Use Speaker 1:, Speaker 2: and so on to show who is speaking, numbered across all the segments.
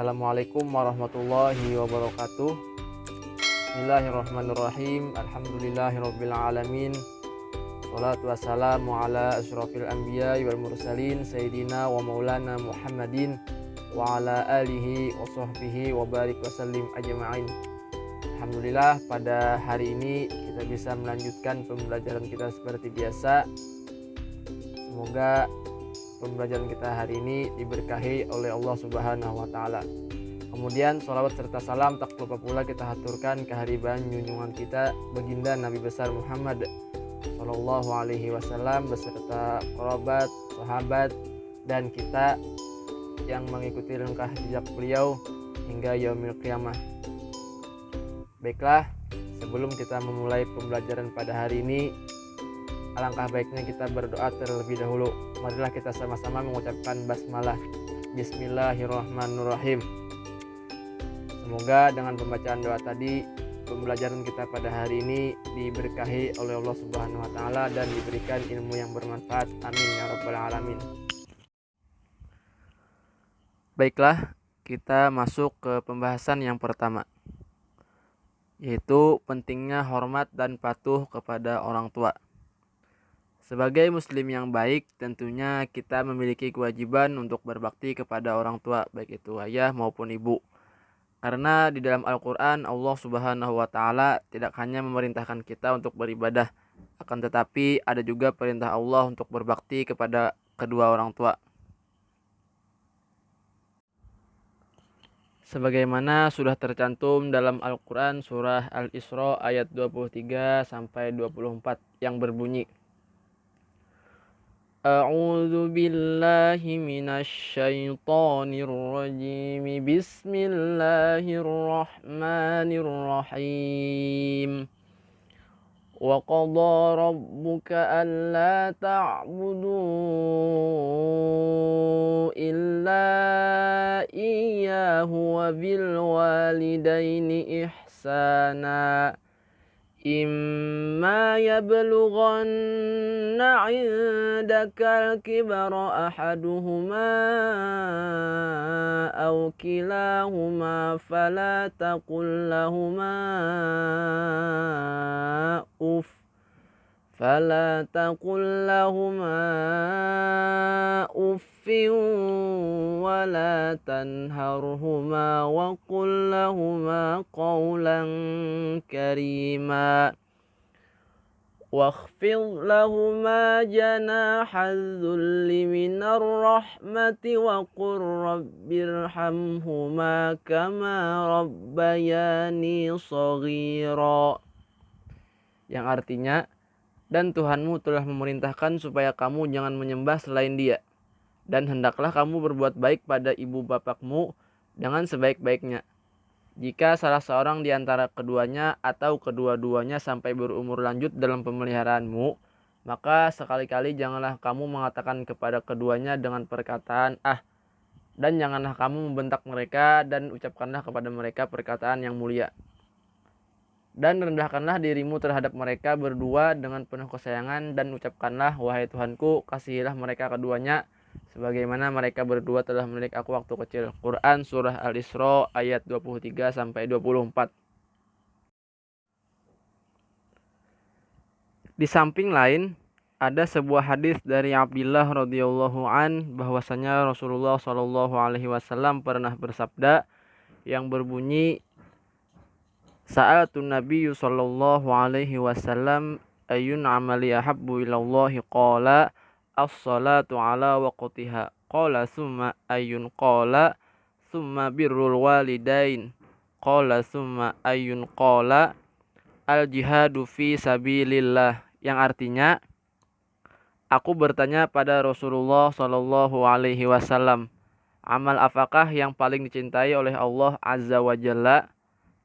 Speaker 1: Assalamualaikum warahmatullahi wabarakatuh. Bismillahirrahmanirrahim. Alhamdulillahirabbil alamin. Shalatu wassalamu ala asyrofil anbiya wal mursalin sayyidina wa maulana Muhammadin wa ala alihi wa sahbihi wa barik wa sallim ajma'in. Alhamdulillah, pada hari ini kita bisa melanjutkan pembelajaran kita seperti biasa. Semoga pembelajaran kita hari ini diberkahi oleh Allah Subhanahu wa taala. Kemudian sholawat serta salam tak lupa pula kita haturkan kehadiran junjungan kita baginda Nabi besar Muhammad sallallahu alaihi wasallam beserta kerabat, sahabat dan kita yang mengikuti langkah jejak beliau hingga yaumil qiyamah. Baiklah, sebelum kita memulai pembelajaran pada hari ini, alangkah baiknya kita berdoa terlebih dahulu. Marilah kita sama-sama mengucapkan basmalah. Bismillahirrahmanirrahim. Semoga dengan pembacaan doa tadi, pembelajaran kita pada hari ini diberkahi oleh Allah Subhanahu wa taala dan diberikan ilmu yang bermanfaat. Amin ya rabbal alamin. Baiklah, kita masuk ke pembahasan yang pertama, yaitu pentingnya hormat dan patuh kepada orang tua. Sebagai muslim yang baik, tentunya kita memiliki kewajiban untuk berbakti kepada orang tua, baik itu ayah maupun ibu. Karena di dalam Al-Quran, Allah Subhanahu wa taala tidak hanya memerintahkan kita untuk beribadah, akan tetapi ada juga perintah Allah untuk berbakti kepada kedua orang tua. Sebagaimana sudah tercantum dalam Al-Quran surah Al-Isra ayat 23 sampai 24 yang berbunyi, A'udzu billahi minasyaitonir rajim. Bismillahirrahmanirrahim. Wa qadha rabbuka alla ta'budu illa iyyahu wa bil walidaini ihsana. Imma yablughanna 'indaka al-kibara ahaduhuma aw kilahuma fala taqul lahumā uffin wa la tanharhuma wa qul lahumā qawlan karīmā wakhfid lahumā janāha adh-dhulli minar rahmati wa qur rabbirhamhumā kamā rabbayānī shaghīrā, yang artinya, dan Tuhanmu telah memerintahkan supaya kamu jangan menyembah selain Dia, dan hendaklah kamu berbuat baik pada ibu bapakmu dengan sebaik-baiknya. Jika salah seorang di antara keduanya atau kedua-duanya sampai berumur lanjut dalam pemeliharaanmu, maka sekali-kali janganlah kamu mengatakan kepada keduanya dengan perkataan dan janganlah kamu membentak mereka, dan ucapkanlah kepada mereka perkataan yang mulia. Dan rendahkanlah dirimu terhadap mereka berdua dengan penuh kesayangan, dan ucapkanlah, wahai Tuhanku, kasihilah mereka keduanya sebagaimana mereka berdua telah mendidik aku waktu kecil. Quran surah Al-Isra ayat 23 sampai 24. Di samping lain, ada sebuah hadis dari Abdullah radhiyallahu an bahwasanya Rasulullah shallallahu alaihi wasallam pernah bersabda yang berbunyi, Sa'atun Nabiyyu sallallahu alaihi wasallam ayyun amali ahabbu ilallahi qala as-salatu ala waqtiha qala summa ayyun qala summa birrul walidain qala summa ayyun qala al-jihadu fi sabilillah, yang artinya, aku bertanya pada Rasulullah sallallahu alaihi wasallam, amal apakah yang paling dicintai oleh Allah azza wa jalla?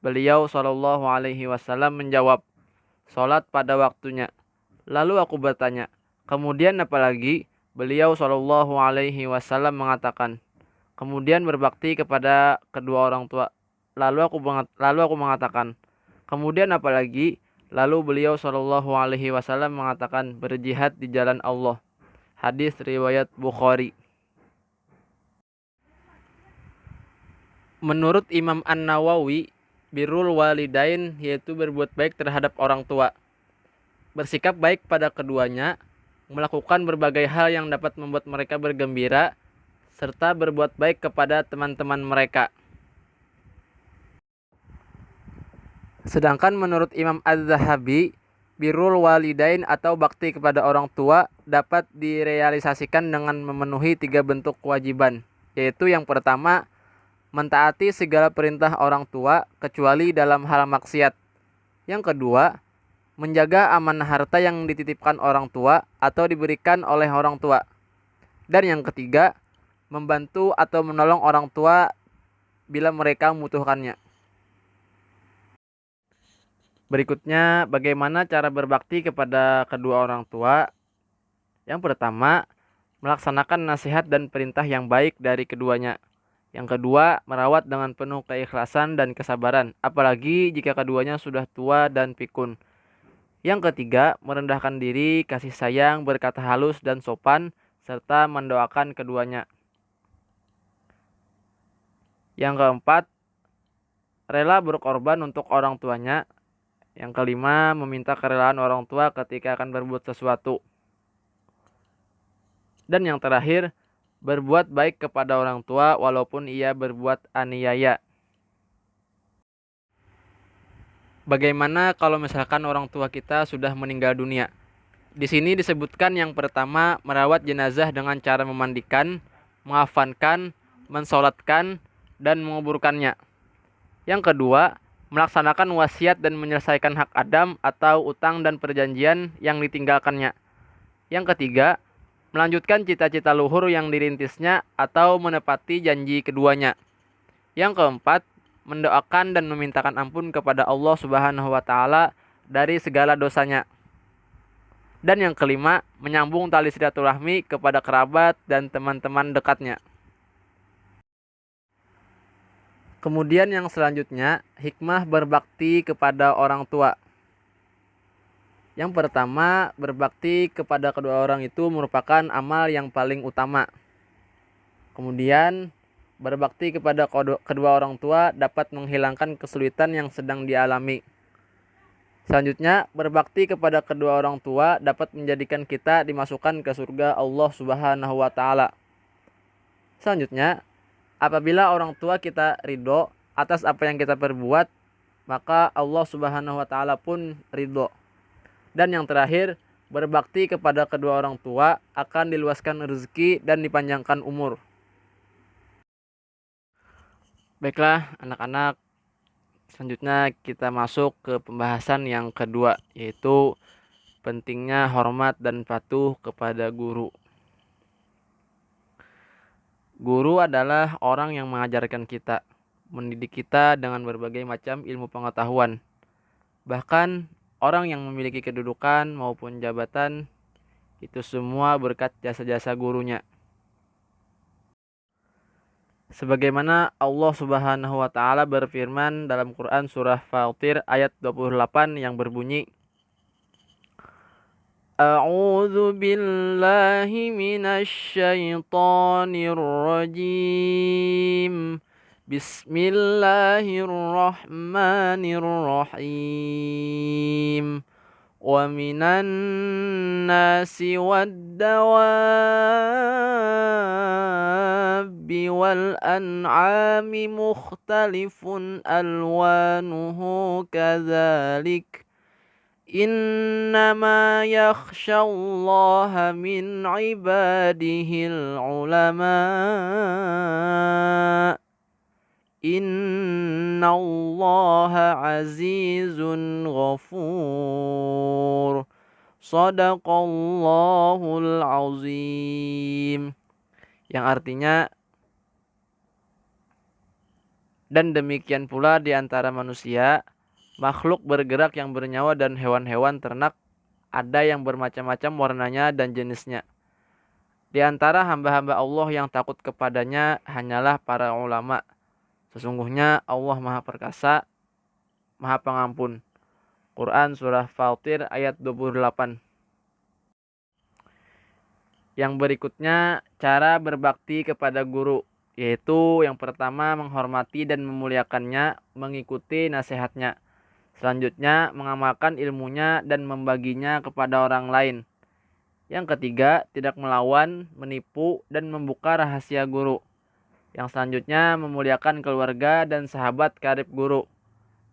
Speaker 1: Beliau sallallahu alaihi wasallam menjawab, salat pada waktunya. Lalu aku bertanya, kemudian apa lagi? Beliau sallallahu alaihi wasallam mengatakan, kemudian berbakti kepada kedua orang tua. Lalu aku mengatakan, kemudian apa lagi? Lalu beliau sallallahu alaihi wasallam mengatakan, berjihad di jalan Allah. Hadis riwayat Bukhari. Menurut Imam An-Nawawi, birrul walidain yaitu berbuat baik terhadap orang tua, bersikap baik pada keduanya, melakukan berbagai hal yang dapat membuat mereka bergembira, serta berbuat baik kepada teman-teman mereka. Sedangkan menurut Imam Az-Zahabi, birrul walidain atau bakti kepada orang tua dapat direalisasikan dengan memenuhi 3 bentuk kewajiban, yaitu yang pertama, mentaati segala perintah orang tua kecuali dalam hal maksiat. Yang kedua, menjaga amanah harta yang dititipkan orang tua atau diberikan oleh orang tua. Dan yang ketiga, membantu atau menolong orang tua bila mereka membutuhkannya. Berikutnya, bagaimana cara berbakti kepada kedua orang tua? Yang pertama, melaksanakan nasihat dan perintah yang baik dari keduanya. Yang kedua, merawat dengan penuh keikhlasan dan kesabaran, apalagi jika keduanya sudah tua dan pikun. Yang ketiga, merendahkan diri, kasih sayang, berkata halus dan sopan, serta mendoakan keduanya. Yang keempat, rela berkorban untuk orang tuanya. Yang kelima, meminta kerelaan orang tua ketika akan berbuat sesuatu. Dan yang terakhir, berbuat baik kepada orang tua walaupun ia berbuat aniaya. Bagaimana kalau misalkan orang tua kita sudah meninggal dunia? Di sini disebutkan yang pertama, merawat jenazah dengan cara memandikan, mengafankan, mensolatkan, dan menguburkannya. Yang kedua, melaksanakan wasiat dan menyelesaikan hak Adam atau utang dan perjanjian yang ditinggalkannya. Yang ketiga, melanjutkan cita-cita luhur yang dirintisnya atau menepati janji keduanya. Yang keempat, mendoakan dan memintakan ampun kepada Allah Subhanahu wa taala dari segala dosanya. Dan yang kelima, menyambung tali silaturahmi kepada kerabat dan teman-teman dekatnya. Kemudian yang selanjutnya, hikmah berbakti kepada orang tua. Yang pertama, berbakti kepada kedua orang itu merupakan amal yang paling utama. Kemudian, berbakti kepada kedua orang tua dapat menghilangkan kesulitan yang sedang dialami. Selanjutnya, berbakti kepada kedua orang tua dapat menjadikan kita dimasukkan ke surga Allah Subhanahu wa taala. Selanjutnya, apabila orang tua kita ridho atas apa yang kita perbuat, maka Allah Subhanahu wa taala pun ridho. Dan yang terakhir, berbakti kepada kedua orang tua akan diluaskan rezeki dan dipanjangkan umur. Baiklah anak-anak, selanjutnya kita masuk ke pembahasan yang kedua, yaitu pentingnya hormat dan patuh kepada guru. Guru adalah orang yang mengajarkan kita, mendidik kita dengan berbagai macam ilmu pengetahuan. Bahkan orang yang memiliki kedudukan maupun jabatan, itu semua berkat jasa-jasa gurunya. Sebagaimana Allah Subhanahu wa taala berfirman dalam Quran surah Fatir ayat 28 yang berbunyi, A'udzu billahi minasy syaithanir rajim. Bismillahirrahmanirrahim. Wa minan nasi wad-dawabi wal an'ami mukhtalifun alwanuhu kadzalik. Innama yakhshallaha min ibadihil ulama. Innallaha azizun ghafur. Shadaqallahul azim. Yang artinya, dan demikian pula di antara manusia, makhluk bergerak yang bernyawa dan hewan-hewan ternak, ada yang bermacam-macam warnanya dan jenisnya. Di antara hamba-hamba Allah yang takut kepadanya hanyalah para ulama. Sesungguhnya Allah Maha Perkasa, Maha Pengampun. Quran surah Fatir ayat 28. Yang berikutnya, cara berbakti kepada guru. yaitu yang pertama menghormati dan memuliakannya, mengikuti nasihatnya. Selanjutnya mengamalkan ilmunya dan membaginya kepada orang lain. Yang ketiga, tidak melawan, menipu, dan membuka rahasia guru. Yang selanjutnya memuliakan keluarga dan sahabat karib guru.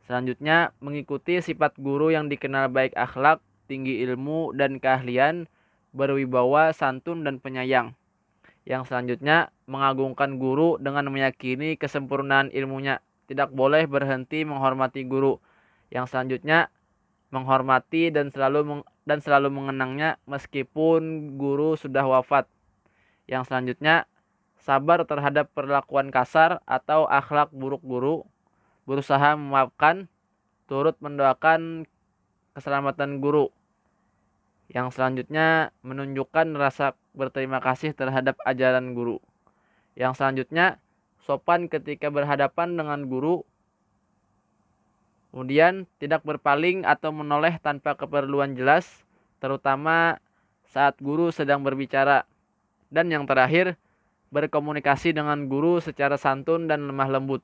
Speaker 1: Selanjutnya mengikuti sifat guru yang dikenal baik akhlak, tinggi ilmu dan keahlian, berwibawa, santun dan penyayang. Yang selanjutnya mengagungkan guru dengan meyakini kesempurnaan ilmunya. Tidak boleh berhenti menghormati guru. Yang selanjutnya menghormati dan selalu mengenangnya meskipun guru sudah wafat. Yang selanjutnya sabar terhadap perlakuan kasar atau akhlak buruk guru, berusaha memaafkan, turut mendoakan keselamatan guru. Yang selanjutnya menunjukkan rasa berterima kasih terhadap ajaran guru. Yang selanjutnya sopan ketika berhadapan dengan guru. Kemudian tidak berpaling atau menoleh tanpa keperluan jelas, terutama saat guru sedang berbicara. Dan yang terakhir, berkomunikasi dengan guru secara santun dan lemah lembut.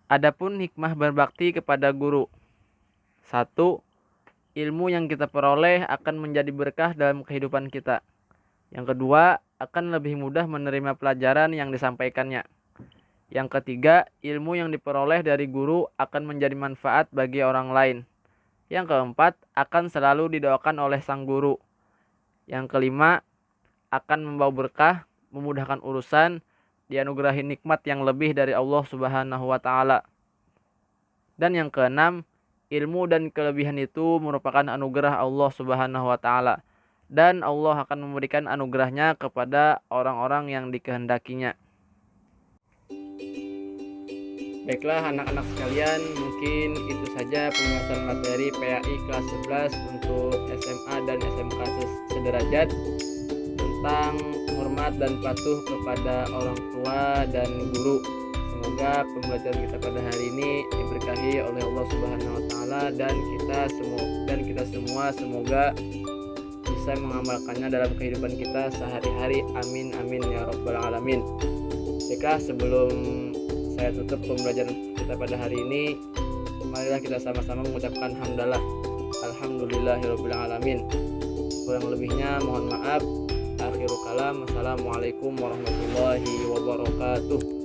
Speaker 1: Adapun hikmah berbakti kepada guru. 1. Ilmu yang kita peroleh akan menjadi berkah dalam kehidupan kita. Yang kedua, akan lebih mudah menerima pelajaran yang disampaikannya. Yang ketiga, ilmu yang diperoleh dari guru akan menjadi manfaat bagi orang lain. Yang keempat, akan selalu didoakan oleh sang guru. Yang kelima, akan membawa berkah, memudahkan urusan, dianugerahi nikmat yang lebih dari Allah Subhanahu wa taala. Dan yang keenam, ilmu dan kelebihan itu merupakan anugerah Allah Subhanahu wa taala, dan Allah akan memberikan anugerahnya kepada orang-orang yang dikehendakinya. Baiklah anak-anak sekalian, mungkin itu saja pembahasan materi PAI kelas 11 untuk SMA dan SMK sederajat tentang hormat dan patuh kepada orang tua dan guru. Semoga pembelajaran kita pada hari ini diberkahi oleh Allah Subhanahu wa taala dan kita semua semoga bisa mengamalkannya dalam kehidupan kita sehari-hari. Amin amin ya rabbal alamin. Baiklah, sebelum saya tutup pembelajaran kita pada hari ini, marilah kita sama-sama mengucapkan hamdalah. Alhamdulillahirabbil alamin. Kurang lebihnya mohon maaf. Akhirul kalam. Assalamualaikum warahmatullahi wabarakatuh.